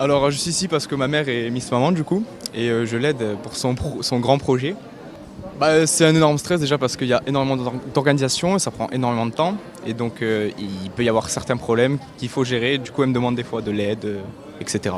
Alors je suis ici parce que ma mère est Miss Maman du coup et je l'aide pour son grand projet. C'est un énorme stress déjà parce qu'il y a énormément d'organisation et ça prend énormément de temps et donc il peut y avoir certains problèmes qu'il faut gérer. Du coup elle me demande des fois de l'aide, etc.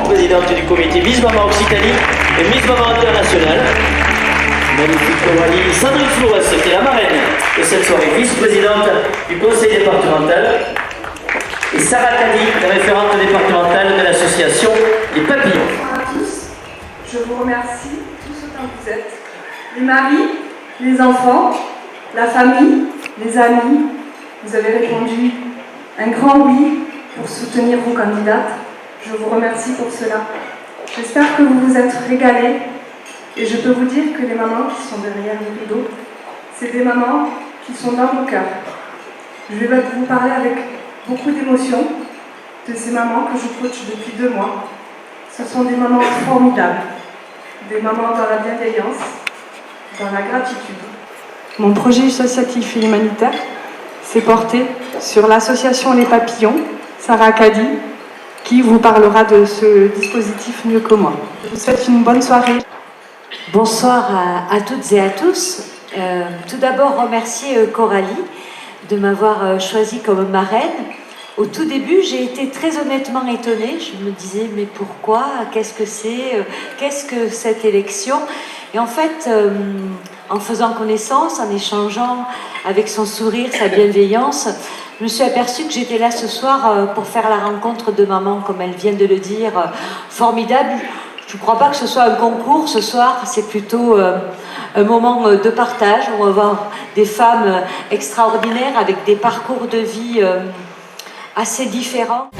Présidente du comité Miss Maman Occitanie et Miss Maman Internationale. Magnifique Coralie Sandrine Flores, qui est la marraine de cette soirée, vice-présidente du conseil départemental. Et Sarah Kadi, référente départementale de l'association Les Papillons. Bonjour à tous, je vous remercie tous autant que vous êtes. Les maris, les enfants, la famille, les amis, vous avez répondu un grand oui pour soutenir vos candidates. Je vous remercie pour cela. J'espère que vous vous êtes régalés et je peux vous dire que les mamans qui sont derrière le rideau, c'est des mamans qui sont dans mon cœur. Je vais vous parler avec beaucoup d'émotion de ces mamans que je coach depuis 2 mois. Ce sont des mamans formidables, des mamans dans la bienveillance, dans la gratitude. Mon projet associatif et humanitaire s'est porté sur l'association Les Papillons, Sarah Kadi, qui vous parlera de ce dispositif mieux que moi. Je vous souhaite une bonne soirée. Bonsoir à toutes et à tous. Tout d'abord, remercier Coralie de m'avoir choisie comme marraine. Au tout début, j'ai été très honnêtement étonnée. Je me disais, mais pourquoi? Qu'est-ce que c'est? Qu'est-ce que cette élection? Et en fait, en faisant connaissance, en échangeant avec son sourire, sa bienveillance, je me suis aperçue que j'étais là ce soir pour faire la rencontre de maman, comme elle vient de le dire, formidable. Je ne crois pas que ce soit un concours ce soir, c'est plutôt un moment de partage. On va voir des femmes extraordinaires avec des parcours de vie assez différents.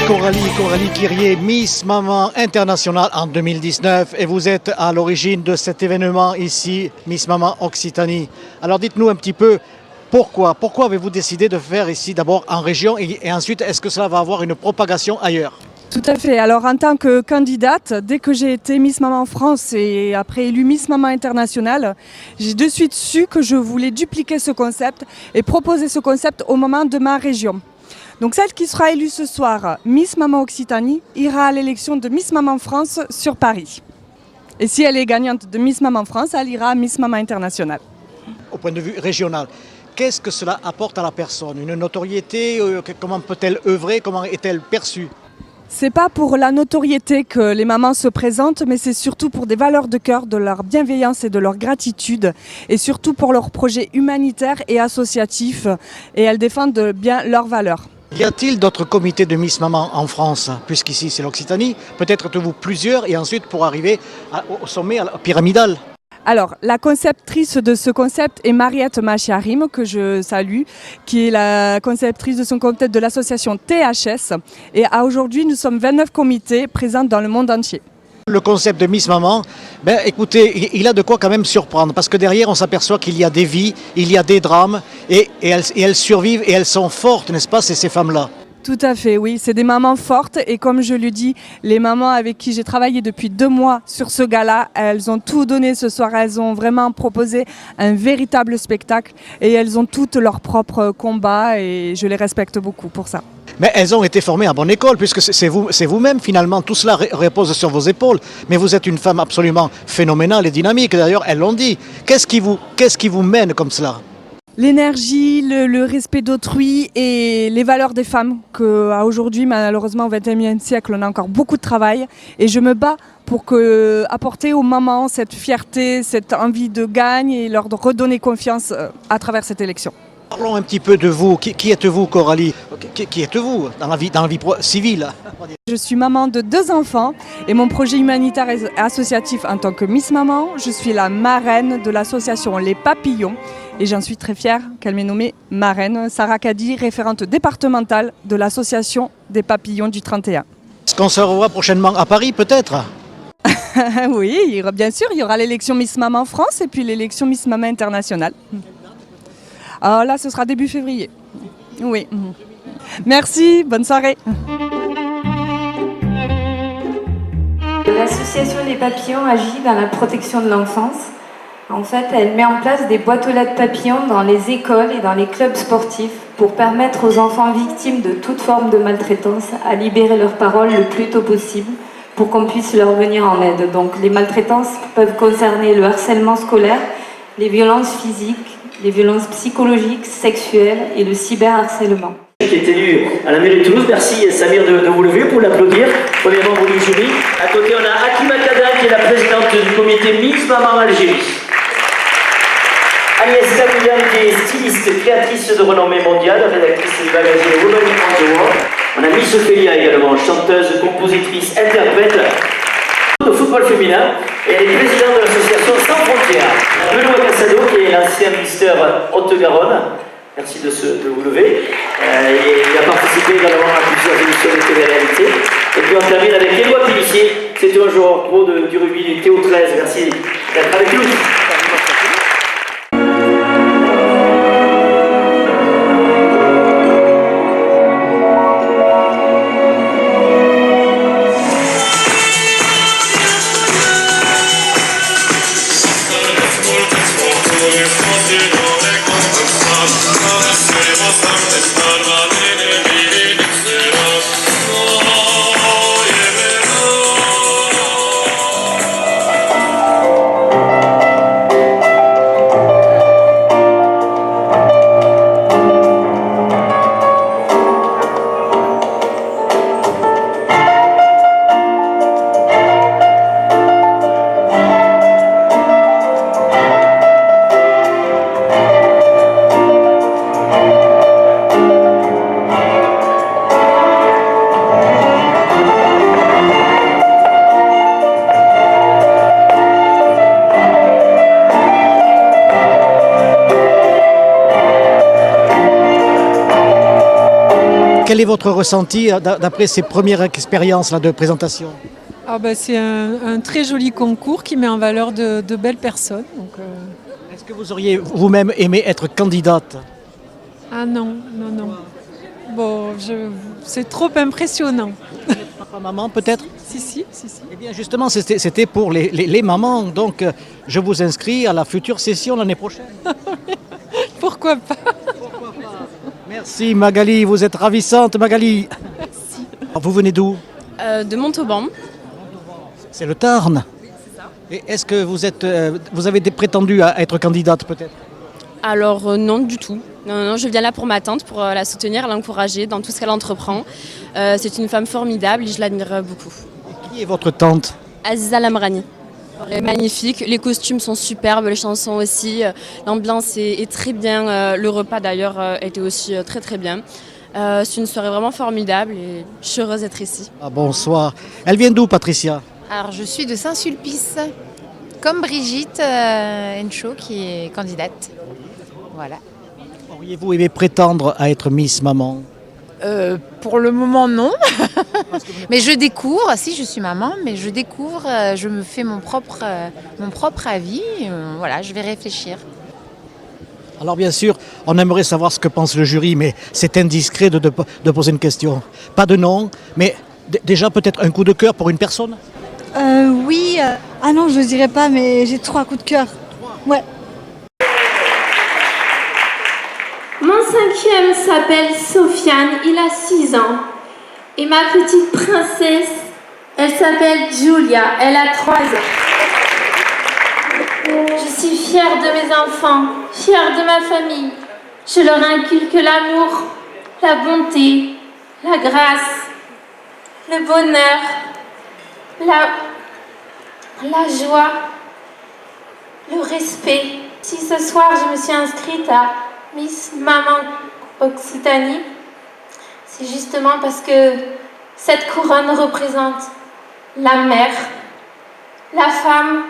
Coralie Quirier, Miss Maman Internationale en 2019 et vous êtes à l'origine de cet événement ici, Miss Maman Occitanie. Alors dites-nous un petit peu pourquoi avez-vous décidé de faire ici d'abord en région et ensuite est-ce que cela va avoir une propagation ailleurs? Tout à fait. Alors en tant que candidate, dès que j'ai été Miss Maman France et après élue Miss Maman Internationale, j'ai de suite su que je voulais dupliquer ce concept et proposer ce concept au moment de ma région. Donc celle qui sera élue ce soir, Miss Maman Occitanie, ira à l'élection de Miss Maman France sur Paris. Et si elle est gagnante de Miss Maman France, elle ira à Miss Maman Internationale. Au point de vue régional, qu'est-ce que cela apporte à la personne? Une notoriété? Comment peut-elle œuvrer? Comment est-elle perçue? C'est pas pour la notoriété que les mamans se présentent, mais c'est surtout pour des valeurs de cœur, de leur bienveillance et de leur gratitude, et surtout pour leurs projets humanitaires et associatifs, et elles défendent bien leurs valeurs. Y a-t-il d'autres comités de Miss Maman en France? Puisqu'ici c'est l'Occitanie, peut-être êtes-vous plusieurs et ensuite pour arriver au sommet pyramidal. Alors, la conceptrice de ce concept est Mariette Machiarim, que je salue, qui est la conceptrice de son concept de l'association THS. Et aujourd'hui, nous sommes 29 comités présents dans le monde entier. Le concept de Miss Maman, écoutez, il a de quoi quand même surprendre, parce que derrière, on s'aperçoit qu'il y a des vies, il y a des drames, et elles survivent et elles sont fortes, n'est-ce pas, ces femmes-là? Tout à fait, oui. C'est des mamans fortes et comme je le dis, les mamans avec qui j'ai travaillé depuis 2 mois sur ce gala, elles ont tout donné ce soir. Elles ont vraiment proposé un véritable spectacle et elles ont toutes leurs propres combats et je les respecte beaucoup pour ça. Mais elles ont été formées à bonne école puisque c'est vous-même finalement. Tout cela repose sur vos épaules. Mais vous êtes une femme absolument phénoménale et dynamique. D'ailleurs, elles l'ont dit. Qu'est-ce qui vous mène comme cela ? L'énergie, le respect d'autrui et les valeurs des femmes qu'aujourd'hui, malheureusement au XXIe siècle, on a encore beaucoup de travail et je me bats pour apporter aux mamans cette fierté, cette envie de gagner et leur redonner confiance à travers cette élection. Parlons un petit peu de vous. Qui êtes-vous, Coralie? Qui êtes-vous dans la vie civile? Je suis maman de 2 enfants et mon projet humanitaire et associatif en tant que Miss Maman, je suis la marraine de l'association Les Papillons et j'en suis très fière qu'elle m'ait nommée marraine. Sarah Kadi, référente départementale de l'association des Papillons du 31. Est-ce qu'on se revoit prochainement à Paris, peut-être? Oui, bien sûr, il y aura l'élection Miss Maman France et puis l'élection Miss Maman internationale. Alors là, ce sera début février. Oui. Merci, bonne soirée. L'association des papillons agit dans la protection de l'enfance. En fait, elle met en place des boîtes aux lettres papillons dans les écoles et dans les clubs sportifs pour permettre aux enfants victimes de toute forme de maltraitance à libérer leur parole le plus tôt possible pour qu'on puisse leur venir en aide. Donc les maltraitances peuvent concerner le harcèlement scolaire, les violences physiques, les violences psychologiques, sexuelles et le cyberharcèlement. Qui est élu à la mairie de Toulouse. Merci Samir de vous lever pour l'applaudir. Premier membre du jury. À côté, on a Hakima Kada qui est la présidente du comité Miss Maman Algérie. Agnès Camillan qui est styliste, créatrice de renommée mondiale, rédactrice du magazine Women on the World. On a Miss Ophélia également, chanteuse, compositrice, interprète de football féminin et elle est présidente de l'association Sans Frontières. Benoît Cassado qui est l'ancien ministère Haute-Garonne. Merci de vous lever. Il a participé également à plusieurs émissions de télé-réalité. Et puis on termine avec Éloi Pélissier. C'était un joueur pro du rugby du Théo 13. Merci d'être avec nous. Quel est votre ressenti d'après ces premières expériences de présentation? C'est un très joli concours qui met en valeur de belles personnes. Est-ce que vous auriez vous-même aimé être candidate? Ah non. Bon, c'est trop impressionnant. Papa, maman peut-être? Si. Eh bien justement, c'était pour les mamans. Donc je vous inscris à la future session l'année prochaine. Pourquoi pas? Merci Magali, vous êtes ravissante Magali. Merci. Vous venez d'où? De Montauban. C'est le Tarn. Oui, c'est ça. Et est-ce que vous avez prétendu à être candidate peut-être? Alors non du tout. Non, je viens là pour ma tante, pour la soutenir, l'encourager dans tout ce qu'elle entreprend. C'est une femme formidable et je l'admire beaucoup. Et qui est votre tante? Aziza Lamrani. Elle est magnifique, les costumes sont superbes, les chansons aussi, l'ambiance est très bien, le repas d'ailleurs était aussi très très bien. C'est une soirée vraiment formidable et je suis heureuse d'être ici. Ah, bonsoir. Elle vient d'où Patricia? Alors je suis de Saint-Sulpice, comme Brigitte Enchaud qui est candidate. Voilà. Auriez-vous aimé prétendre à être Miss Maman? Pour le moment non, mais je découvre, si je suis maman, mais je découvre, je me fais mon propre avis, voilà, je vais réfléchir. Alors bien sûr, on aimerait savoir ce que pense le jury, mais c'est indiscret de poser une question. Pas de nom, mais déjà peut-être un coup de cœur pour une personne? Oui, ah non je ne dirais pas, mais j'ai 3 coups de cœur. Ouais. Mon 5e s'appelle Sofiane, il a 6 ans. Et ma petite princesse, elle s'appelle Julia, elle a 3 ans. Je suis fière de mes enfants, fière de ma famille. Je leur inculque l'amour, la bonté, la grâce, le bonheur, la joie, le respect. Si ce soir je me suis inscrite à Miss Maman Occitanie, c'est justement parce que cette couronne représente la mère, la femme,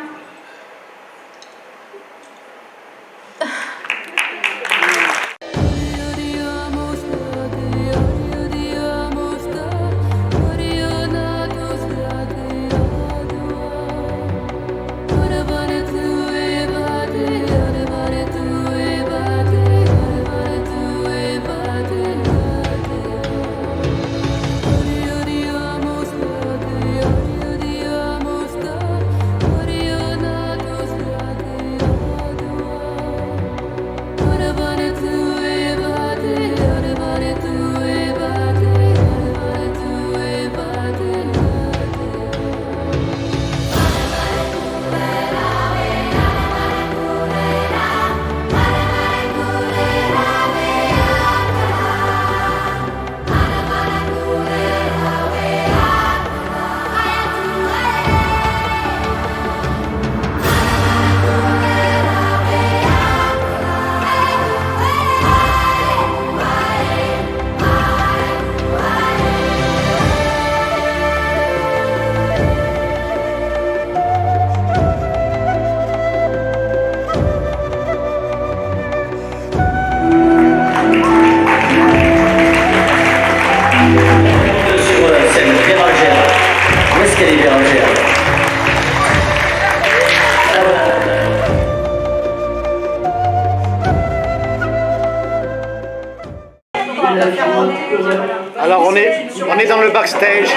Alors on est dans le backstage,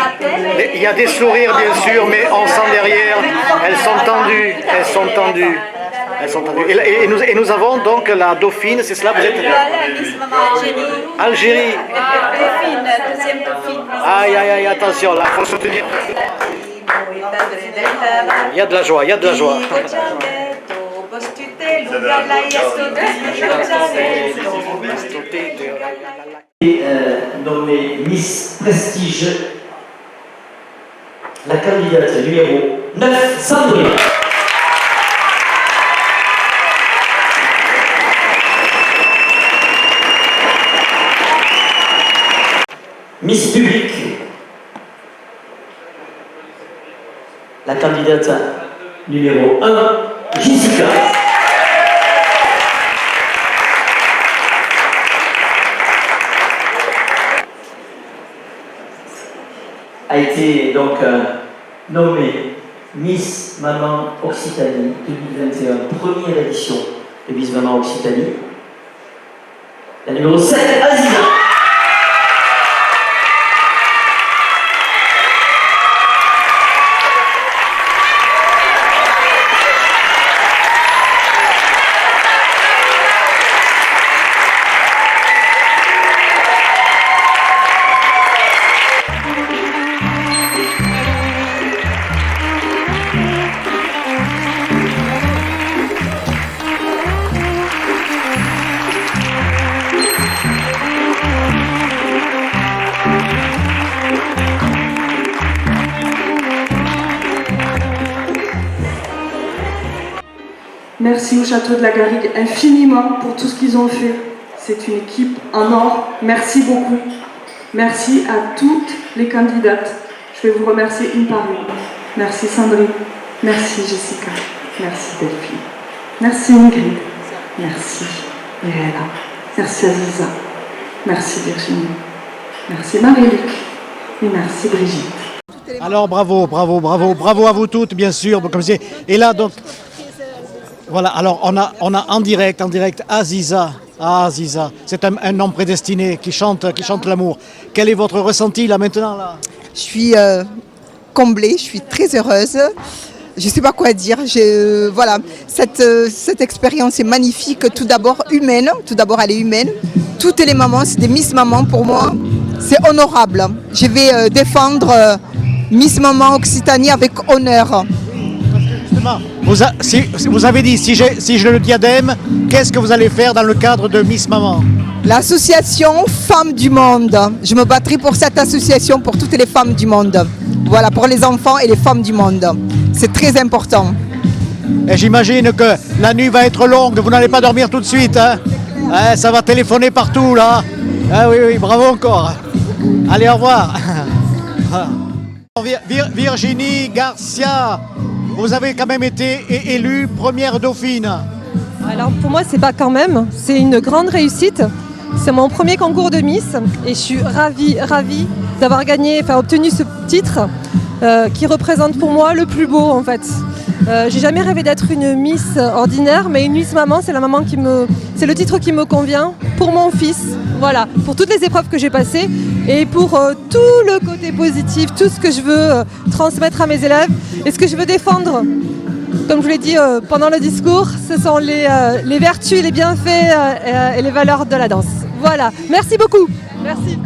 il y a des sourires bien sûr, mais on sent derrière, elles sont tendues. Et nous avons donc la dauphine, c'est cela, vous êtes Algérie. Deuxième dauphine. Aïe, attention, là, il faut soutenir. Il y a de la joie, Nommée Miss Prestige, la candidate numéro 9, Sandrine. Miss Public, la candidate numéro 1, Jessica. A été donc nommée Miss Maman Occitanie 2021, première édition de Miss Maman Occitanie. La numéro 7, Aziza. Merci au Château de la Garrigue infiniment pour tout ce qu'ils ont fait. C'est une équipe en or. Merci beaucoup. Merci à toutes les candidates. Je vais vous remercier une par une. Merci Sandrine. Merci Jessica. Merci Delphine. Merci Ingrid. Merci Mirella. Merci Aziza. Merci Virginie. Merci Marie-Luc. Et merci Brigitte. Alors bravo à vous toutes, bien sûr. Comme je disais. Et là donc... Voilà, alors on a en direct Aziza. Aziza, c'est un homme prédestiné qui chante l'amour. Quel est votre ressenti là maintenant là? Je suis comblée, je suis très heureuse. Je ne sais pas quoi dire. Voilà, cette expérience est magnifique. Tout d'abord humaine. Tout d'abord elle est humaine. Toutes les mamans, c'est des Miss Maman pour moi. C'est honorable. Je vais défendre Miss Maman Occitanie avec honneur. Vous avez dit, si je le diadème, qu'est-ce que vous allez faire dans le cadre de Miss Maman? L'association Femmes du Monde. Je me battrai pour cette association pour toutes les femmes du monde. Voilà, pour les enfants et les femmes du monde. C'est très important. Et j'imagine que la nuit va être longue, vous n'allez pas dormir tout de suite. Hein. Ça va téléphoner partout là. Ah oui, oui, bravo encore. Allez, au revoir. Virginie Garcia, vous avez quand même été élue première dauphine. Alors pour moi, c'est pas quand même, c'est une grande réussite. C'est mon premier concours de Miss et je suis ravie d'avoir obtenu ce titre qui représente pour moi le plus beau en fait. J'ai jamais rêvé d'être une Miss ordinaire, mais une Miss Maman, c'est le titre qui me convient pour mon fils. Voilà, pour toutes les épreuves que j'ai passées et pour tout le côté positif, tout ce que je veux transmettre à mes élèves et ce que je veux défendre. Comme je vous l'ai dit pendant le discours, ce sont les vertus, les bienfaits et les valeurs de la danse. Voilà, merci beaucoup. Merci.